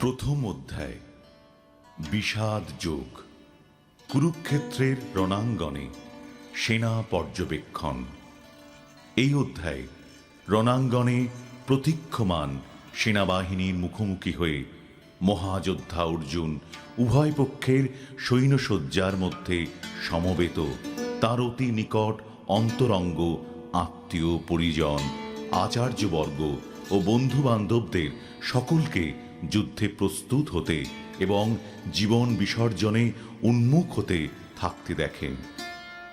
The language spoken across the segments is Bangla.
প্রথম অধ্যায় বিষাদ যোগ। কুরুক্ষেত্রের রণাঙ্গনে সেনা পর্যবেক্ষণ। এই অধ্যায়ে রণাঙ্গনে প্রতীক্ষমান সেনাবাহিনীর মুখোমুখি হয়ে মহাযোদ্ধা অর্জুন উভয় পক্ষের সৈন্যসজ্জার মধ্যে সমবেত তার অতি নিকট অন্তরঙ্গ আত্মীয় পরিজন আচার্যবর্গ ও বন্ধু বান্ধবদের সকলকে যুদ্ধে প্রস্তুত হতে এবং জীবন বিসর্জনে উন্মুখ হতে থাকতে দেখেন।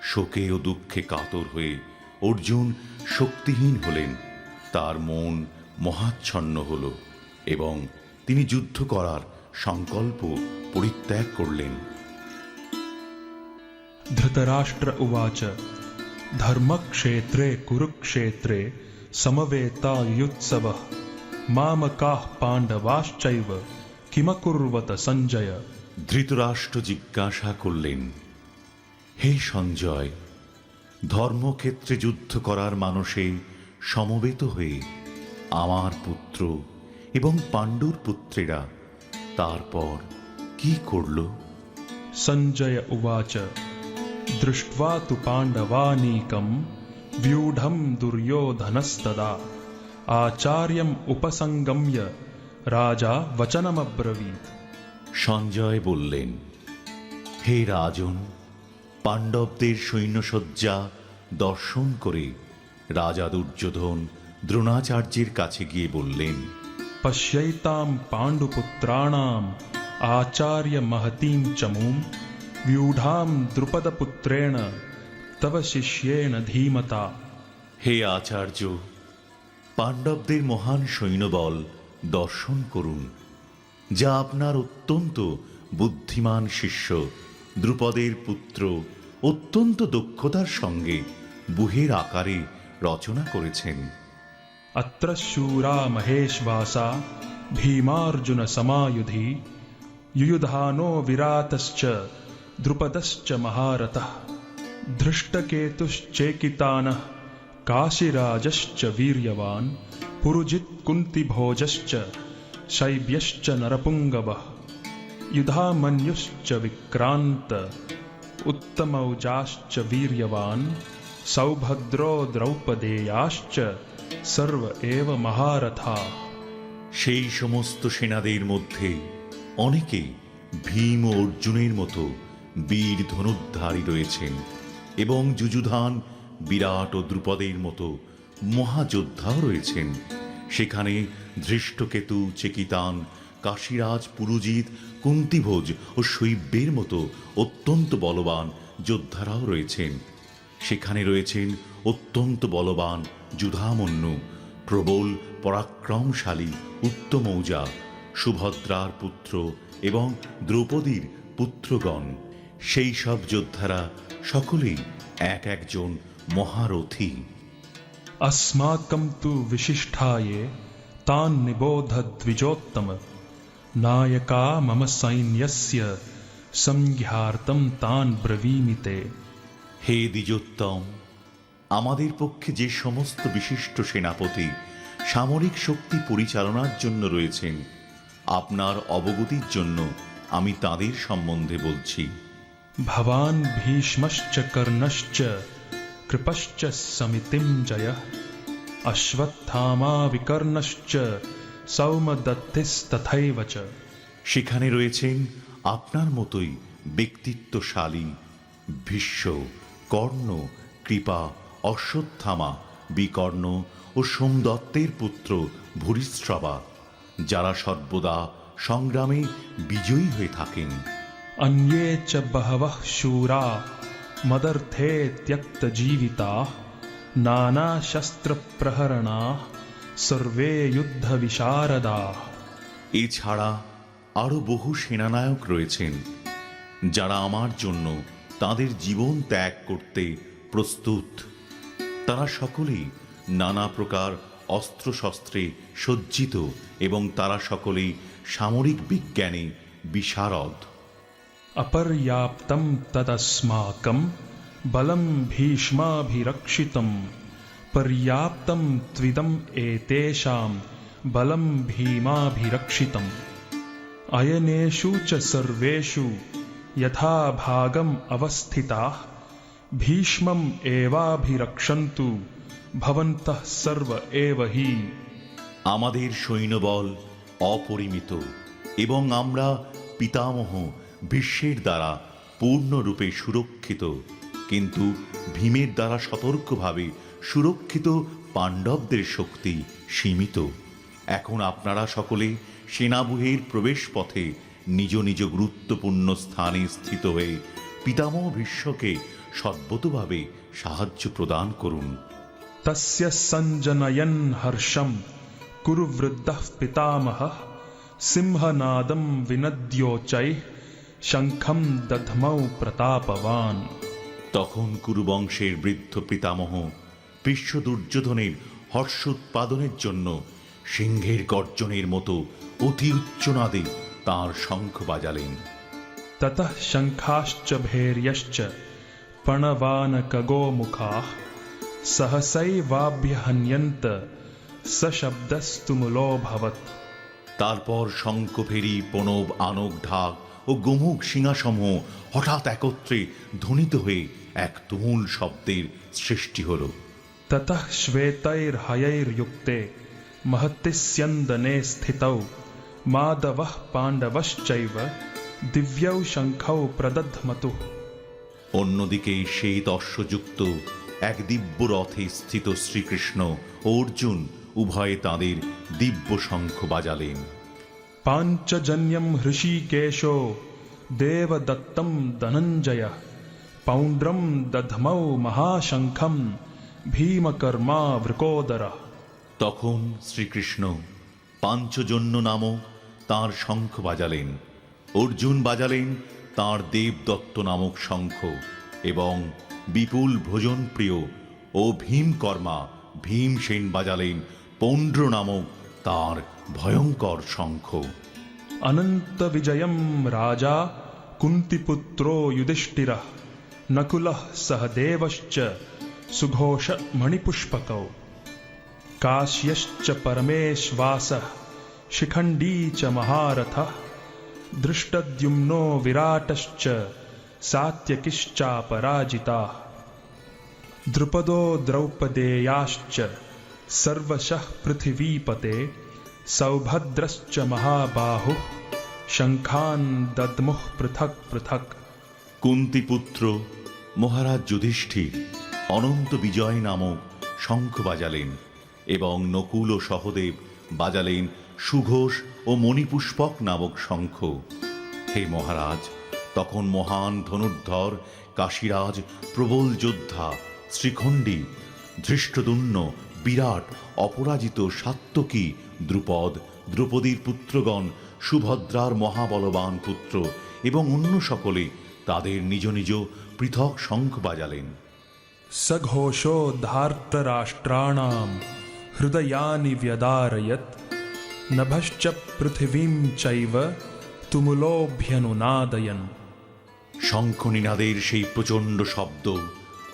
শোকে ও দুঃখে কাতর হয়ে অর্জুন শক্তিহীন হলেন, তার মন মহাচ্ছন্ন হল এবং তিনি যুদ্ধ করার সংকল্প পরিত্যাগ করলেন। ধৃতরাষ্ট্র উবাচ ধর্মক্ষেত্রে কুরুক্ষেত্রে সমবেতাयुत्सवः মামকাঃ পাণ্ডবাশ্চৈব কিমকুর্বত সঞ্জয়। ধৃতরাষ্ট্র জিজ্ঞাসা করলেন, হে সঞ্জয়, ধর্মক্ষেত্রে যুদ্ধ করার মানসে সমবেত হয়ে আমার পুত্র এবং পাণ্ডুর পুত্রেরা তারপর কি করল? সঞ্জয় উবাচ দৃष्ट्वा तु पाण्डवानीकं व्यूढं दुर्योधनस्तदा आचार्यम् उपसंगम्य राजा वचनमब्रवीत्। সঞ্জয় বললেন, হে রাজন, পাণ্ডবদের সৈন্যসজ্জা দর্শন করে রাজা দুর্যোধন দ্রোণাচার্যের কাছে গিয়ে বললেন, पश्यैतां पाण्डुपुत्राणाम् आचार्य महतीं चमूं व्यूढां द्रुपदपुत्रेण तव शिष्येण धीमता। হে আচার্য, পাণ্ডবদের মহান সৈন্যবল দর্শন করুন, যা আপনার অত্যন্ত বুদ্ধিমান শিষ্য দ্রুপদের পুত্র অত্যন্ত দক্ষতার সঙ্গে বুহের আকারে রচনা করেছেন। अत्र शूरा महेश्वासा भीमार्जुन समायुधि युयुधानो विरातश्च द्रुपदश्च महारथः धृष्टकेतुश्चेकितानः काशीराजश्च वीर्यवान् पुरुजित् कुन्तिभोजश्च शैब्यश्च नरपुङ्गवः युधामन्युश्च विक्रान्त उत्तमौजाश्च वीर्यवान् सौभद्रो द्रौपदेयाश्च सर्व एव महारथा। সেই সমস্ত সেনাদের মধ্যে অনেকে ভীম ও অর্জুনের মতো বীর ধনুর্ধারী রয়েছেন এবং যুযুধান বিরাট ও দ্রুপদের মতো মহাযোদ্ধাও রয়েছেন। সেখানে ধৃষ্টকেতু চেকিতান কাশীরাজ পুরুজিৎ কুন্তিভোজ ও শৈব্যের মতো অত্যন্ত বলবান যোদ্ধারাও রয়েছেন। সেখানে রয়েছেন অত্যন্ত বলবান যুধামন্যু, প্রবল পরাক্রমশালী উত্তমৌজা, সুভদ্রার পুত্র এবং দ্রৌপদীর পুত্রগণ। সেই সব যোদ্ধারা সকলেই এক একজন মহারথী। अस्माकं तु विशिष्टाये तान् निबोध द्विजोत्तम नायका मम सैन्यस्य संज्ञार्थं तान् ब्रवीमि ते। হে দ্বিজোত্তম, আমাদের পক্ষে যে সমস্ত বিশিষ্ট সেনাপতি সামরিক শক্তি পরিচালনার জন্য রয়েছেন, আপনার অবগতির জন্য আমি তাদের সম্বন্ধে বলছি। भवान् भीष्मश्च कर्णश्च कृपश्च समितिञ्जयः अश्वत्थामा विकर्णश्च सौमदत्तिस्तथैव च। সেখানে রয়েছেন আপনার মতোই ব্যক্তিত্বশালী ভীষ্ম, কর্ণ, কৃপা, অশ্বত্থামা, বিকর্ণ ও সোমদত্তের পুত্র ভূরিশ্রবা, যারা সর্বদা সংগ্রামে বিজয়ী হয়ে থাকেন। अन्ये च बहवः शूरा मदर्थे त्यक्तजीविताः नानाशस्त्रप्रहरणाः सर्वे युद्धविशारदाः। এছাড়া আরও বহু সেনানায়ক রয়েছেন যারা আমার জন্য তাদের জীবন ত্যাগ করতে প্রস্তুত। তারা সকলেই নানা প্রকার অস্ত্রশস্ত্রে সজ্জিত এবং তারা সকলেই সামরিক বিজ্ঞানে বিশারদ। अपर्याप्तं तदस्माकं बलं भीष्माभिरक्षितं पर्याप्तं त्विदम् एतेषां बलं भीमाभिरक्षितम्। अयनेषु च सर्वेषु यथा भागम् अवस्थिताः भीष्मम् एवाभिरक्षन्तु भवन्तः सर्व एव हि। আমাদের সৈন্যবল অপরিমিত এবং আমরা পিতামহ ভীষ্মের দ্বারা পূর্ণরূপে সুরক্ষিত, কিন্তু ভীমের দ্বারা সতর্কভাবে সুরক্ষিত পাণ্ডবদের শক্তি সীমিত। এখন আপনারা সকলে সেনাব্যূহের প্রবেশ পথে নিজ নিজ গুরুত্বপূর্ণ স্থানে স্থিত হয়ে পিতামহ ভীষ্মকে সর্বতোভাবে সাহায্য প্রদান করুন। तस्य सञ्जनयन् हर्षम् कुरु वृद्धः पितामहः सिंहनादं विनद्योच्चैः शङ्खं दध्मौ प्रतापवान्। তখন কুরুবংশের বৃদ্ধ পিতামহ ভীষ্ম দুর্যোধনের হর্ষ উৎপাদনের জন্য সিংহের গর্জনের মতো অতি উচ্চনাদে তাঁর শঙ্খ বাজালেন। ततः शङ्खाश्च भैर्यश्च पणवानकगोमुखाः सहसैवाभ्यहन्यन्त सशब्दस्तुमुलोऽभवत्। তারপর শঙ্খ ভেরি প্রণব আনক ঢাক ও গোমুখ সিংহাসমূহ হঠাৎ একত্রে ধ্বনিত হয়ে এক তুমুল শব্দের সৃষ্টি হল। ततः श्वेतैर्हयैर्युक्ते महति स्यन्दने स्थितौ माधवः पाण्डवश्चैव दिव्यौ शङ्खौ प्रदध्मतुः। অন্যদিকে শ্বেত অশ্বযুক্ত এক দিব্য রথে স্থিত শ্রীকৃষ্ণ ও অর্জুন উভয়ে তাঁদের দিব্য শঙ্খ বাজালেন। पाञ्चजन्यं हृषीकेशो देवदत्तं धनञ्जयः पौण्ड्रं दध्मौ महाशङ्खं भीमकर्मा वृकोदरः। তখন শ্রীকৃষ্ণ পাঞ্চজন্য নামক তাঁর শঙ্খ বাজালেন, অর্জুন বাজালেন তাঁর দেবদত্ত নামক শঙ্খ এবং বিপুল ভোজনপ্রিয় ও ভীমকর্মা ভীমসেন বাজালেন পৌণ্ড্র নামক তাঁর ভয়ঙ্কর শঙ্খ। अनन्तविजयं राजा कुन्तिपुत्रो युधिष्ठिरः नकुलः सहदेवश्च सुघोष मणिपुष्पकौ काश्यश्च परमेश्वासः शिखण्डी च महारथः दृष्टद्युम्नो विराटश्च सात्यकिश्चापराजिताः द्रुपदो द्रौपदेयाश्च सर्वशः पृथिवीपते सौभद्रश्च महाबाहुः शङ्खान् दद्मुः पृथक् पृथक्। কুন্তিপুত্র মহারাজ যুধিষ্ঠির অনন্ত বিজয় নামক শঙ্খ বাজালেন এবং নকুল ও সহদেব বাজালেন সুঘোষ ও মণিপুষ্পক নামক শঙ্খ। হে মহারাজ, তখন মহান ধনুর্ধর কাশীরাজ প্রবল যোদ্ধা শ্রীখণ্ডী ধৃষ্টদ্যুম্ন বিরাট অপরাজিত সাত্যকী দ্রুপদ দ্রৌপদীর পুত্রগণ সুভদ্রার মহাবলবান পুত্র এবং অন্য সকলে তাদের নিজ নিজ পৃথক শঙ্খ বাজালেন। सघोषो धार्तराष्ट्राणां हृदयानि व्यदारयत् नभश्च पृथिवीं चैव तुमुलोऽभ्यनुनादयन्। শঙ্খনিনাদের সেই প্রচণ্ড শব্দ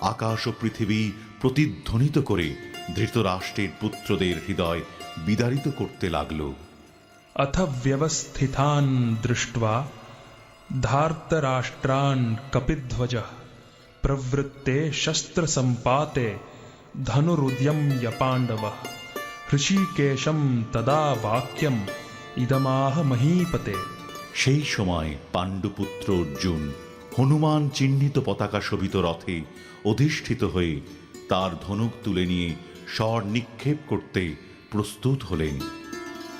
আকাশ ও পৃথিবী প্রতিধ্বনিত করে ধৃতরাষ্ট্রের পুত্রদের হৃদয় বিদারিত করতে লাগল। अथ व्यवस्थितान् दृष्ट्वा धार्तराष्ट्रान् कपिध्वजः प्रवृत्ते शस्त्रसम्पाते धनुरुद्यम्य पाण्डवः ऋषिकेशं तदा वाक्यम् इदमाह महीपते। সেই সময় পাণ্ডুপুত্র অর্জুন হনুমান চিহ্নিত পতাকা শোভিত রথে অধিষ্ঠিত হয়ে তার ধনুক তুলে নিয়ে স্বর নিক্ষেপ করতে প্রস্তুত হলেন।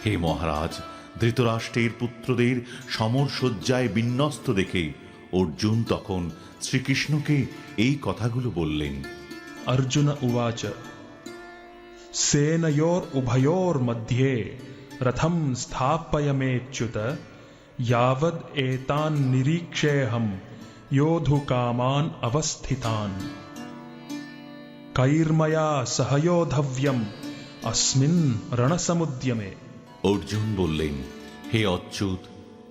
হে মহারাজ, ধৃতরাষ্ট্রের পুত্রদের সমরসজ্জায় বিন্যস্ত দেখে অর্জুন তখন শ্রীকৃষ্ণকে এই কথাগুলো বললেন। अर्जुन उवाच सेनयोरुभयोर्मध्ये रथं स्थापयमेच्युत यावद् एतान् निरीक्षेऽहं योद्धुकामान् अवस्थितान् कैर्मया सहयोद्धव्यम् अस्मिन् रणसमुद्यमे। অর্জুন বললেন, হে অচ্যুত,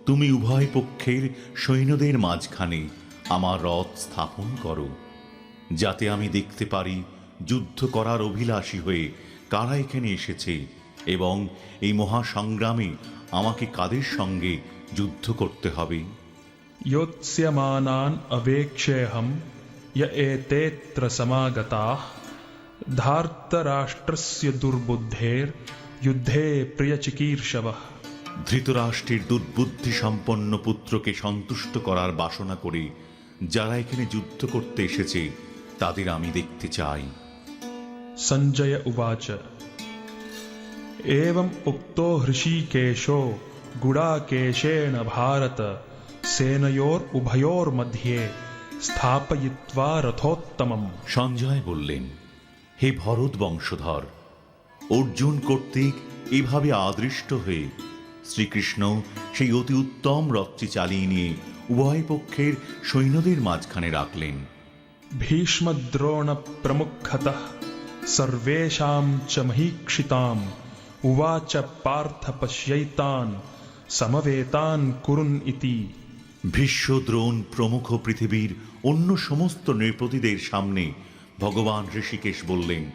তুমি উভয় পক্ষের সৈন্যদের মাঝখানে আমার রথ স্থাপন করো, যাতে আমি দেখতে পারি যুদ্ধ করার অভিলাষী হয়ে কারা এখানে এসেছে এবং এই মহাসংগ্রামে আমাকে কাদের সঙ্গে যুদ্ধ করতে হবে। योत्स्यमानान् अवेक्षेऽहं य एतेऽत्र समागताः धार्तराष्ट्रस्य दुर्बुद्धेर्युद्धे प्रियचिकीर्षवः। ধৃতরাষ্ট্রের দুর্বুদ্ধি সম্পন্ন পুত্রকে সন্তুষ্ট করার বাসনা করে যারা এখানে যুদ্ধ করতে এসেছে তাদের আমি দেখতে চাই। सञ्जय उवाच एवम् उक्तो हृषीकेशो गुडाकेशेन भारत सेनयोरुभयोर्मध्ये स्थापयित्वा रथोत्तमम्। সঞ্জয় বললেন, হে ভরত বংশধর, অর্জুন কর্তৃক এভাবে আদৃষ্ট হয়ে শ্রীকৃষ্ণ সেই অতি উত্তম রথটি চালিয়ে নিয়ে উভয় পক্ষের সৈন্যদের মাঝখানে রাখলেন। भीष्मद्रोण प्रमुखतः सर्वेषां च महीक्षिताम् उवाच पार्थ पश्यैतान् समवेतान् कुरुन् इति। ভীষ্ম দ্রোণ প্রমুখ পৃথিবীর অন্য সমস্ত নৃপতিদের সামনে ভগবান ঋষিকেশ বললেন,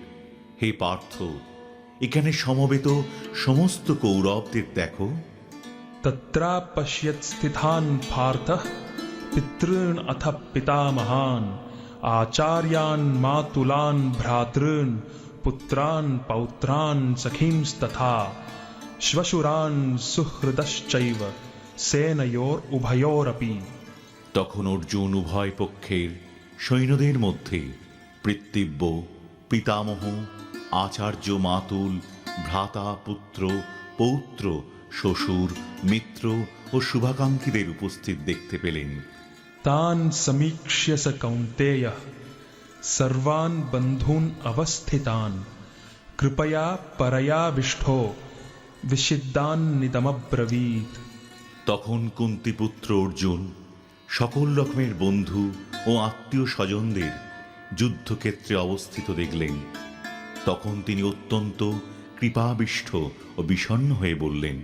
হে পার্থ, এখানে সমবেত সমস্ত কৌরবদের দেখো। तत्रा पश्यत् स्थितान् पार्थः पितॄन् अथ पितामहान् आचार्यान् मातुलान् भ्रातॄन् पुत्रान् पौत्रान् सखींस्तथा श्वशुरान् सुहृदश्चैव सेनयोरुभयोरपि। তখন অর্জুন উভয় পক্ষের সৈন্যদের মধ্যে পিতৃব্য, পিতামহ, আচার্য, মাতুল, ভ্রাতা, পুত্র, পৌত্র, শ্বশুর, মিত্র ও শুভাকাঙ্ক্ষীদের উপস্থিত দেখতে পেলেন। तान् समीक्ष्य स कौन्तेयः सर्वान् बन्धून् अवस्थितान् कृपया परयाविष्ठो विषिद्दान्निदमब्रवीत्। তখন কুন্তিপুত্র অর্জুন সকল রকমের বন্ধু ও আত্মীয় স্বজনদের যুদ্ধক্ষেত্রে অবস্থিত দেখলেন। তখন তিনি অত্যন্ত কৃপাবিষ্ঠ ও বিষণ্ণ হয়ে বললেন,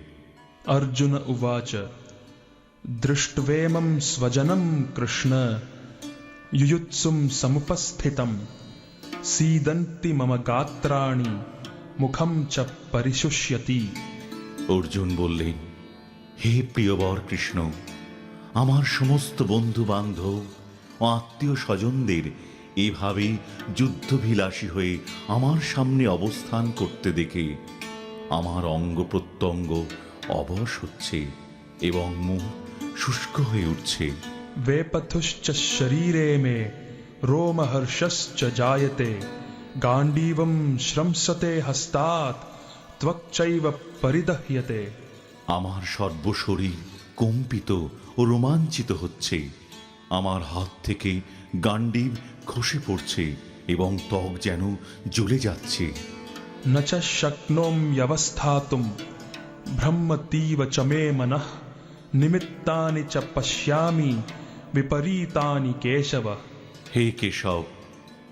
अर्जुन उवाच दृष्ट्वेमं स्वजनं कृष्ण युयुत्सुं समुपस्थितं सीदन्ति मम गात्राणि मुखं च परिशुष्यति। অর্জুন বললেন, হে প্রিয়বর কৃষ্ণ, আমার সমস্ত বন্ধু বান্ধব ও আত্মীয় স্বজনদের এভাবে যুদ্ধভিলাষী হয়ে আমার সামনে অবস্থান করতে দেখে আমার অঙ্গ প্রত্যঙ্গ অবশ হচ্ছে এবং মুখ শুষ্ক হয়ে উঠছে। वेपथुश्च शरीरे मे रोमहर्षश्च जायते गाण्डीवं श्रंसते हस्तात् त्वक्चैव परिदह्यते। আমার সর্বশরীর কম্পিত ও রোমাঞ্চিত হচ্ছে, আমার হাত থেকে গাণ্ডীব খসে পড়ছে এবং ত্বক যেন জ্বলে যাচ্ছে। न च शक्नोम्यवस्थातुं ब्रह्मतीव च मे मनः निमित्तानि च पश्यामि विपरीतानि केशव। হে কেশব,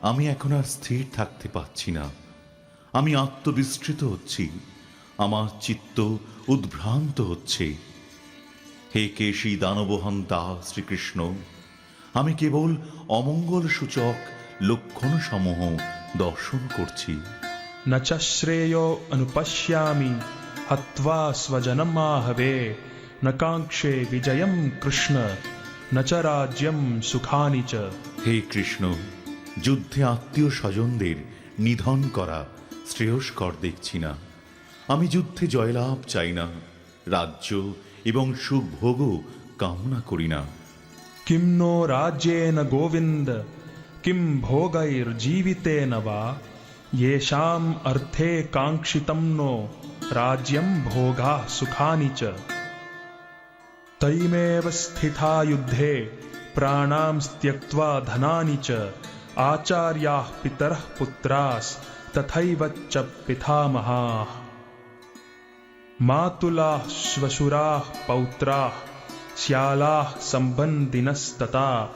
আমি এখন আর স্থির থাকতে পারছি না, আমি আত্মবিস্মৃত হচ্ছি, আমার চিত্ত উদ্ভ্রান্ত হচ্ছে। হে কেশী দানবহন্তা শ্রীকৃষ্ণ, আমি কেবল অমঙ্গল সূচক লক্ষণসমূহ দর্শন করছি। न च श्रेयो अनुपश्यामि हत्वा स्वजनमाहवे न काङ्क्षे विजयं कृष्ण न च राज्यं सुखानि च। হে কৃষ্ণ, যুদ্ধে আত্মীয় স্বজনদের নিধন করা শ্রেয়স্কর দেখছি না। আমি যুদ্ধে জয়লাভ চাই না, রাজ্য এবং সুখভোগও কামনা করি না। किं नो राज्येन गोविन्द किं भोगैर्जीवितेन वा येषाम् अर्थे काङ्क्षितं नो राज्यं भोगाः सुखानि च। तैमेव स्थिता युद्धे प्राणां त्यक्त्वा धनानि च आचार्याः पितरः पुत्रास्तथैव च पितामहाः मातुलाः श्वशुराः पौत्राः श्यालाः सम्बन्धिनस्तथा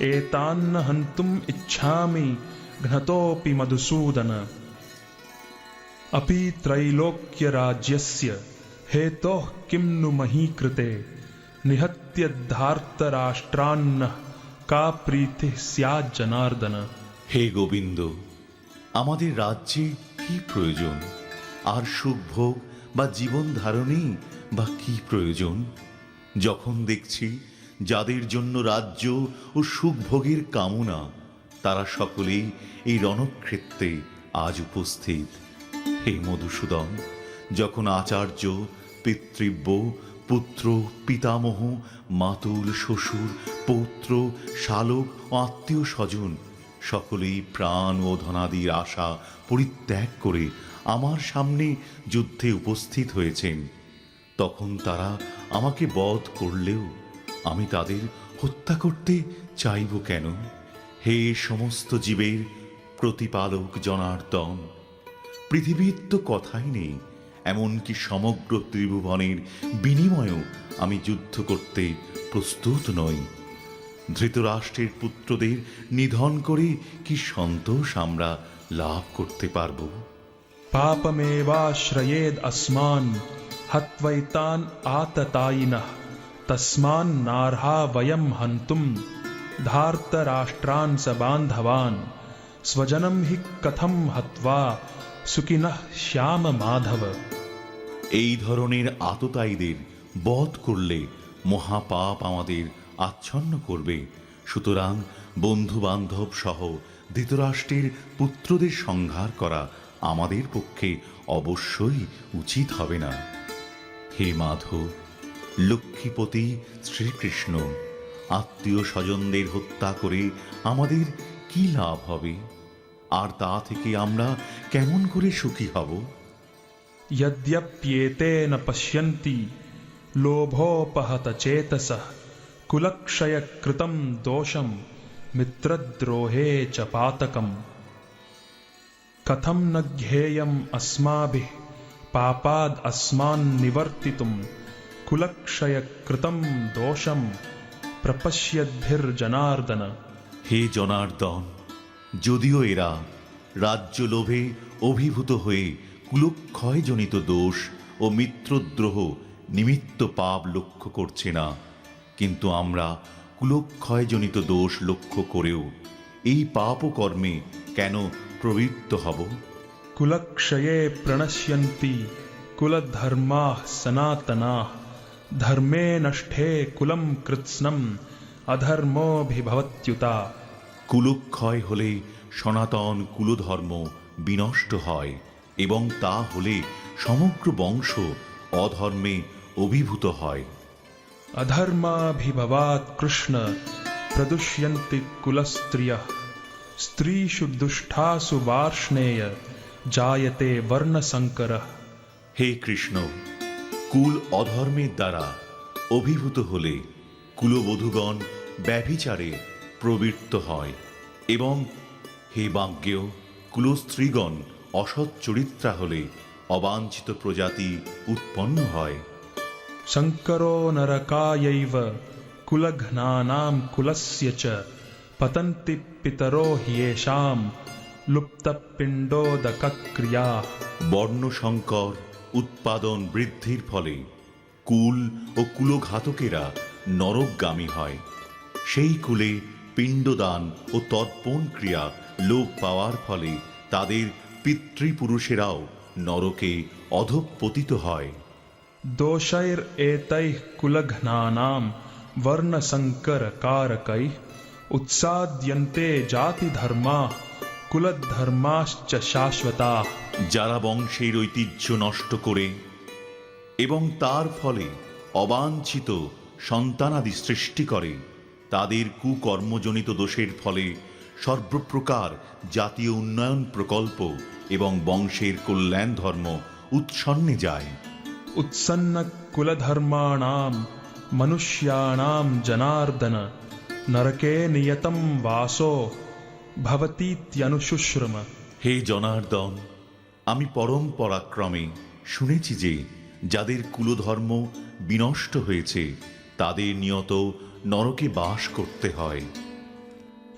एतान्न हन्तुम् इच्छामि घ्नतोऽपि मधुसूदन। अपि त्रैलोक्यराज्यस्य हेतोः किं नु मही कृते निहत्य धार्तराष्ट्रान्नः का प्रीतिः स्यात् जनार्दन। হে গোবিন্দ, আমাদের রাজ্যে কি প্রয়োজন, আর সুখভোগ বা জীবন ধারণেই বা কি প্রয়োজন? যখন দেখছি যাদের জন্য রাজ্য ও সুখভোগের কামনা, তারা সকলেই এই রণক্ষেত্রে আজ উপস্থিত। হে মধুসূদন, যখন আচার্য, পিতৃব্য, পুত্র, পিতামহ, মাতুল, শ্বশুর, পৌত্র, শালক ও আত্মীয় স্বজন সকলেই প্রাণ ও ধনাদির আশা পরিত্যাগ করে আমার সামনে যুদ্ধে উপস্থিত হয়েছেন, তখন তারা আমাকে বধ করলেও আমি তাদের হত্যা করতে চাইব কেন? হে সমস্ত জীবের প্রতিপালক জনার্দন, পৃথিবীর তো কথাই নেই, এমনকি সমগ্র ত্রিভুবনের বিনিময়েও আমি যুদ্ধ করতে প্রস্তুত নই। ধৃতরাষ্ট্রের পুত্রদের নিধন করে কি সন্তোষ আমরা লাভ করতে পারব? पापमेवाश्रयेद् अस्मान् हत्वैतान् आततायिनः तस्मान्नार्हा वयं हन्तुं धार्तराष्ट्रान् सबान्धवान् स्वजनं हि कथं हत्वा सुखिनः श्याम माधव। এই ধরনের আততায়ীদের বধ করলে মহাপাপ আমাদের আচ্ছন্ন করবে। সুতরাং বন্ধু বান্ধব সহ ধৃতরাষ্ট্রের পুত্রদের সংহার করা আমাদের পক্ষে অবশ্যই উচিত হবে না। হে মাধব, লক্ষ্মীপতি শ্রীকৃষ্ণ, আত্মীয় স্বজনদের হত্যা করে আমাদের কি লাভ হবে? আর তা থেকে আমরা কেমন করে সুখী হব? यद्यप्येते न पश्यन्ति लोभोपहतचेतसः कुलक्षयकृतं दोषं मित्रद्रोहे च पातकम्। कथं न ज्ञेयम् अस्माभिः पापाद् अस्मान् निवर्तितुं कुलक्षयकृतं दोषं प्रपश्यद्भिर्जनार्दन। হে জনার্দন, যদিও এরা রাজ্য লোভে অভিভূত হয়ে কুলক্ষয়জনিত দোষ ও মিত্রদ্রোহ নিমিত্ত পাপ লক্ষ্য করছে না, কিন্তু আমরা কুলক্ষয়জনিত দোষ লক্ষ্য করেও এই পাপ কর্মে কেন প্রবৃত্ত হব? कुलक्षये प्रणश्यन्ति कुलधर्माः सनातनाः धर्मे नष्टे कुलं कृत्स्नम् अधर्मोऽभिभवत्युता। কুলক্ষয় হলে সনাতন কুলধর্ম বিনষ্ট হয়, এবং তা হলে সমগ্র বংশ অধর্মে অভিভূত হয়। अधर्माभिभवात् कृष्ण प्रदुष्यन्ति कुलस्त्रियः स्त्रीषु दुष्टासु वार्ष्णेय जायते वर्णसंकरः। হে কৃষ্ণ, কুল অধর্মের দ্বারা অভিভূত হলে কুলবধূগণ ব্যভিচারে প্রবৃত্ত হয়, এবং হে বাজ্ঞেয়, কুলস্ত্রীগণ অসৎ চরিত্রা হলে অবাঞ্ছিত প্রজাতি উৎপন্ন হয়। संकरो नरकायैव कुलघ्नानां कुलस्य च पतन्ति पितरो ह्येषां लुप्तपिण्डोदकक्रियाः। বর্ণসংকর উৎপাদন বৃদ্ধির ফলে কুল ও কুলঘাতকেরা নরকগামী হয়। সেই কুলে পিণ্ডদান ও তর্পণ ক্রিয়া লোপ পাওয়ার ফলে তাদের পিতৃপুরুষেরাও নরকে অধঃপতিত হয়। दोषैरेतैः कुलघ्नानां वर्णसंकरकारकैः उत्साद्यन्ते जातिधर्माः कुलधर्माश्च शाश्वताः। যারা বংশের ঐতিহ্য নষ্ট করে এবং তার ফলে অবাঞ্ছিত সন্তানাদি সৃষ্টি করে, তাদের কুকর্মজনিত দোষের ফলে সর্বপ্রকার জাতীয় উন্নয়ন প্রকল্প এবং বংশের কল্যাণ ধর্ম উৎসন্নে যায়। उत्सन्न कुलधर्माणां मनुष्याणां जनार्दन नरके नियतं वासो भवतीत्यनुशुश्रुम। হে জনার্দন, আমি পরম্পরাক্রমে শুনেছি যে যাদের কুলধর্ম বিনষ্ট হয়েছে তাদের নিয়ত নরকে বাস করতে হয়।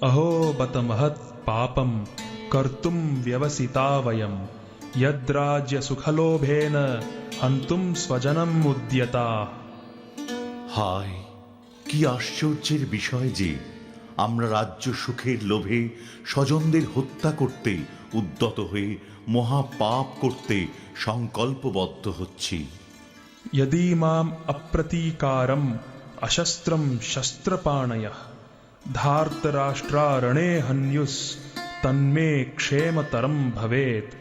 अहो बत महत् पापं कर्तुं व्यवसिता वयं यद्राज्य सुखलोभेन हन्तुं स्वजनम् उद्यता। হায়, কি আশ্চর্যের বিষয় যে আমরা রাজ্য সুখের লোভে স্বজনদের হত্যা করতে উদ্যত হয়ে মহাপাপ করতে সংকল্পবদ্ধ হচ্ছি। यदि माम् अप्रतीकारं अशस्त्रं शस्त्रपाणयः धार्तराष्ट्रारणे हन्युस् तन्मे क्षेमतरं भवेत्।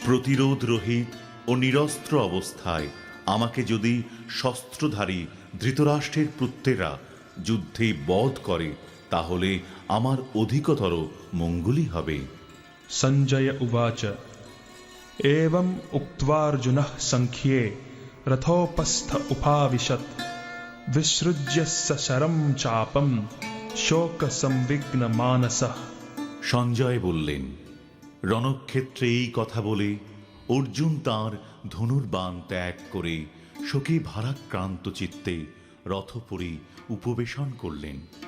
প্রতিরোধ রহিত ও নিরস্ত্র অবস্থায় আমাকে যদি শস্ত্রধারী ধৃতরাষ্ট্রের পুত্রেরা যুদ্ধে বধ করে তাহলে আমার অধিকতর মঙ্গলই হবে। संजय उवाच एवम् उक्त्वार्जुनः सङ्ख्ये रथोपस्थ उपाविशत् विसृज्य सशरं चापं शोकसंविघ्नमानसः। সঞ্জয় বললেন, রণক্ষেত্রে এই কথা বলে অর্জুন তাঁর ধনুর্বাণ ত্যাগ করে শোকে ভারাক্রান্ত চিত্তে রথপরি উপবেশন করলেন।